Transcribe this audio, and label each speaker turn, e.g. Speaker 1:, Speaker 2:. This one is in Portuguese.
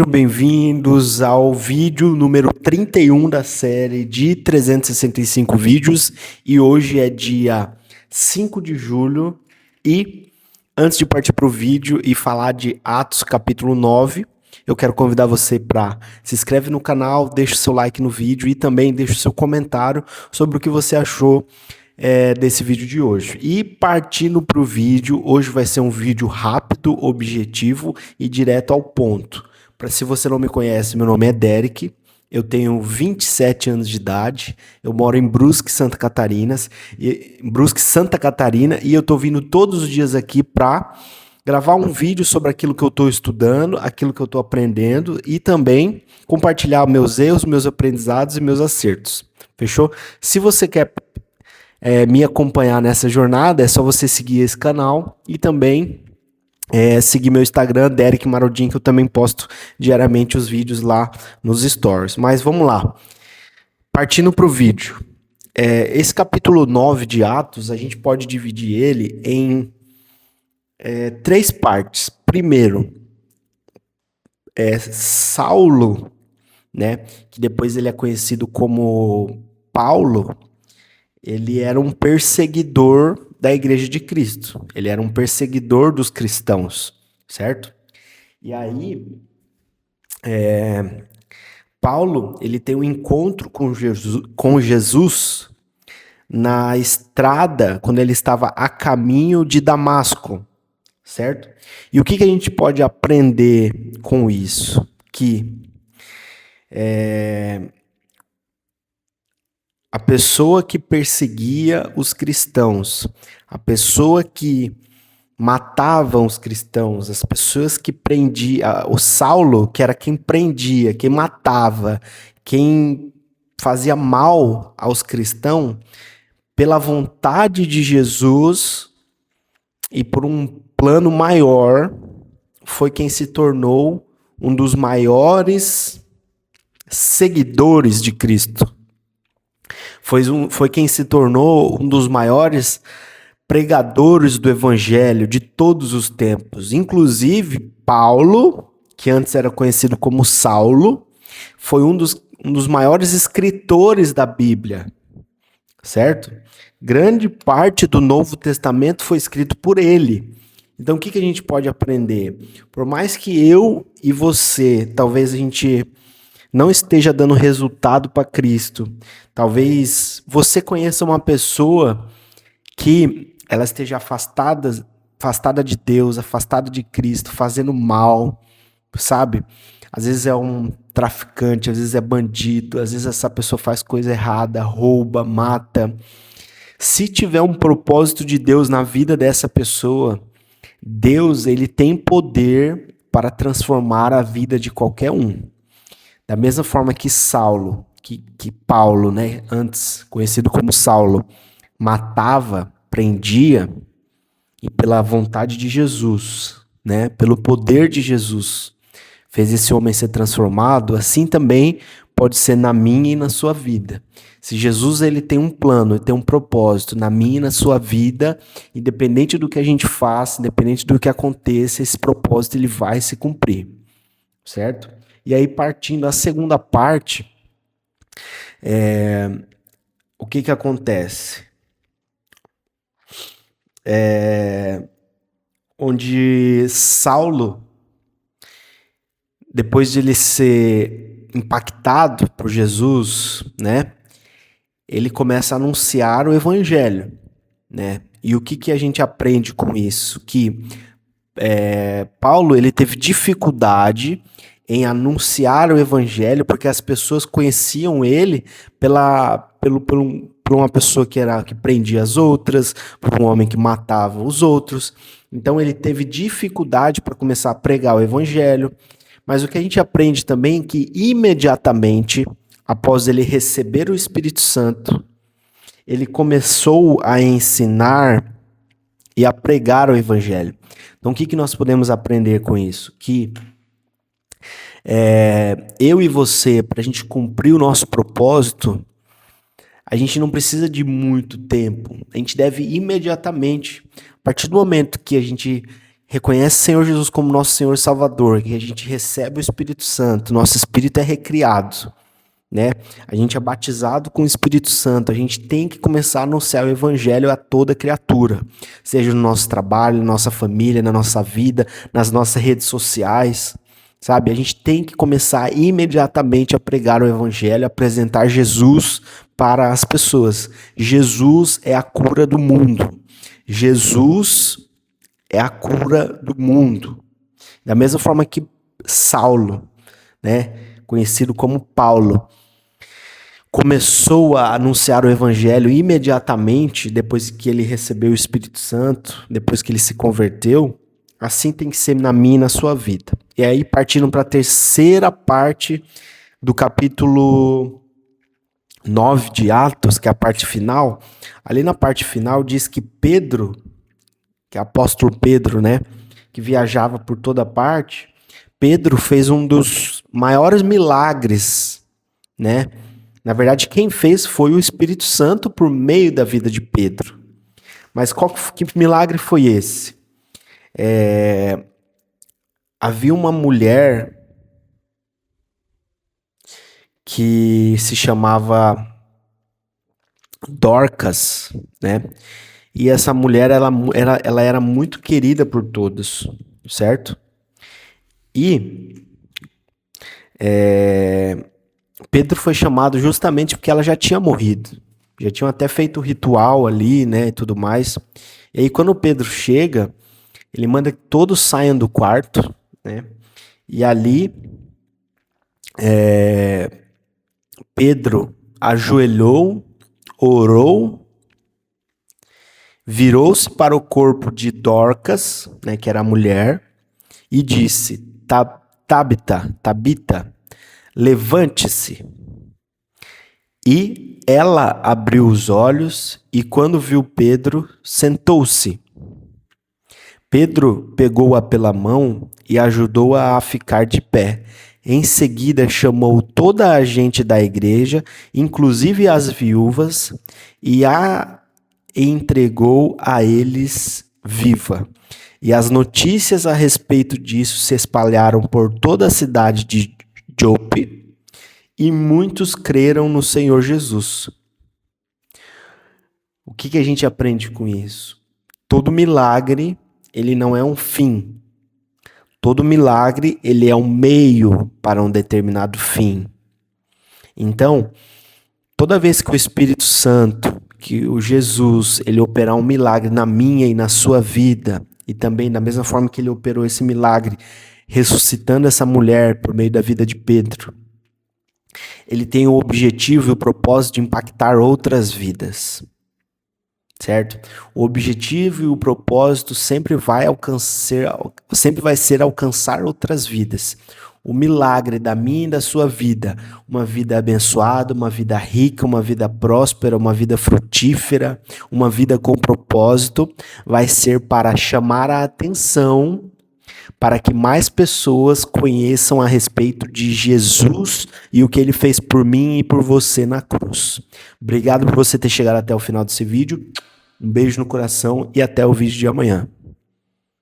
Speaker 1: Bem-vindos ao vídeo número 31 da série de 365 vídeos e hoje é dia 5 de julho e antes de partir para o vídeo e falar de Atos capítulo 9, eu quero convidar você para se inscreve no canal, deixa o seu like no vídeo e também deixa o seu comentário sobre o que você achou desse vídeo de hoje. E partindo para o vídeo, hoje vai ser um vídeo rápido, objetivo e direto ao ponto. Se você não me conhece, meu nome é Derek, eu tenho 27 anos de idade, eu moro em Brusque, Santa Catarina, e eu tô vindo todos os dias aqui para gravar um vídeo sobre aquilo que eu estou estudando, aquilo que eu estou aprendendo e também compartilhar meus erros, meus aprendizados e meus acertos. Fechou? Se você quer me acompanhar nessa jornada, é só você seguir esse canal e também seguir meu Instagram, Derek Marodin, que eu também posto diariamente os vídeos lá nos stories. Mas vamos lá. Partindo para o vídeo. Esse capítulo 9 de Atos, a gente pode dividir ele em 3 partes. Primeiro, Saulo, né, que depois ele é conhecido como Paulo, ele era um perseguidor da Igreja de Cristo. Ele era um perseguidor dos cristãos, certo? E aí, Paulo, ele tem um encontro com Jesus na estrada, quando ele estava a caminho de Damasco, certo? E o que a gente pode aprender com isso? Que a pessoa que perseguia os cristãos, a pessoa que matava os cristãos, as pessoas que prendia, o Saulo, que era quem prendia, quem matava, quem fazia mal aos cristãos, pela vontade de Jesus e por um plano maior, foi quem se tornou um dos maiores seguidores de Cristo. Foi quem se tornou um dos maiores pregadores do evangelho de todos os tempos. Inclusive, Paulo, que antes era conhecido como Saulo, foi um dos maiores escritores da Bíblia, certo? Grande parte do Novo Testamento foi escrito por ele. Então, o que a gente pode aprender? Por mais que eu e você, talvez a gente não esteja dando resultado para Cristo. Talvez você conheça uma pessoa que ela esteja afastada de Deus, afastada de Cristo, fazendo mal, sabe? Às vezes é um traficante, às vezes é bandido, às vezes essa pessoa faz coisa errada, rouba, mata. Se tiver um propósito de Deus na vida dessa pessoa, Deus, ele tem poder para transformar a vida de qualquer um. Da mesma forma que Saulo, que Paulo, né, antes conhecido como Saulo, matava, prendia, e pela vontade de Jesus, né, pelo poder de Jesus, fez esse homem ser transformado, assim também pode ser na minha e na sua vida. Se Jesus ele tem um plano, ele tem um propósito na minha e na sua vida, independente do que a gente faça, independente do que aconteça, esse propósito ele vai se cumprir, certo? E aí, partindo a segunda parte, o que acontece? Onde Saulo, depois de ele ser impactado por Jesus, né, ele começa a anunciar o evangelho, né? E o que a gente aprende com isso? Que Paulo ele teve dificuldade em anunciar o evangelho, porque as pessoas conheciam ele por uma pessoa que prendia as outras, por um homem que matava os outros. Então ele teve dificuldade para começar a pregar o evangelho. Mas o que a gente aprende também é que imediatamente, após ele receber o Espírito Santo, ele começou a ensinar e a pregar o evangelho. Então o que nós podemos aprender com isso? Que eu e você, para a gente cumprir o nosso propósito, a gente não precisa de muito tempo. A gente deve imediatamente, a partir do momento que a gente reconhece o Senhor Jesus como nosso Senhor e Salvador, que a gente recebe o Espírito Santo, nosso espírito é recriado, né? A gente é batizado com o Espírito Santo, a gente tem que começar a anunciar o Evangelho a toda criatura, seja no nosso trabalho, na nossa família, na nossa vida, nas nossas redes sociais, sabe? A gente tem que começar imediatamente a pregar o Evangelho, apresentar Jesus para as pessoas. Jesus é a cura do mundo. Jesus é a cura do mundo. Da mesma forma que Saulo, né, conhecido como Paulo, começou a anunciar o Evangelho imediatamente depois que ele recebeu o Espírito Santo, depois que ele se converteu, assim tem que ser na minha e na sua vida. E aí, partindo para a terceira parte do capítulo 9 de Atos, que é a parte final, ali na parte final diz que Pedro, que é o apóstolo Pedro, né, que viajava por toda parte, Pedro fez um dos maiores milagres, né? Na verdade, quem fez foi o Espírito Santo por meio da vida de Pedro. Mas que milagre foi esse? Havia uma mulher que se chamava Dorcas, né? E essa mulher, ela era muito querida por todos, certo? E Pedro foi chamado justamente porque ela já tinha morrido. Já tinham até feito o ritual ali, né, e tudo mais. E aí quando Pedro chega, ele manda que todos saiam do quarto, né? E ali Pedro ajoelhou, orou, virou-se para o corpo de Dorcas, né, que era a mulher, e disse: Tabita, levante-se. E ela abriu os olhos e, quando viu Pedro, sentou-se. Pedro pegou-a pela mão e ajudou-a a ficar de pé. Em seguida, chamou toda a gente da igreja, inclusive as viúvas, e a entregou a eles viva. E as notícias a respeito disso se espalharam por toda a cidade de Jope, e muitos creram no Senhor Jesus. O que a gente aprende com isso? Todo milagre, ele não é um fim. Todo milagre, ele é um meio para um determinado fim. Então, toda vez que o Espírito Santo, que o Jesus, ele operar um milagre na minha e na sua vida, e também da mesma forma que ele operou esse milagre, ressuscitando essa mulher por meio da vida de Pedro, ele tem o objetivo e o propósito de impactar outras vidas, certo? O objetivo e o propósito sempre vai ser alcançar outras vidas. O milagre da minha e da sua vida, uma vida abençoada, uma vida rica, uma vida próspera, uma vida frutífera, uma vida com propósito, vai ser para chamar a atenção para que mais pessoas conheçam a respeito de Jesus e o que ele fez por mim e por você na cruz. Obrigado por você ter chegado até o final desse vídeo. Um beijo no coração e até o vídeo de amanhã.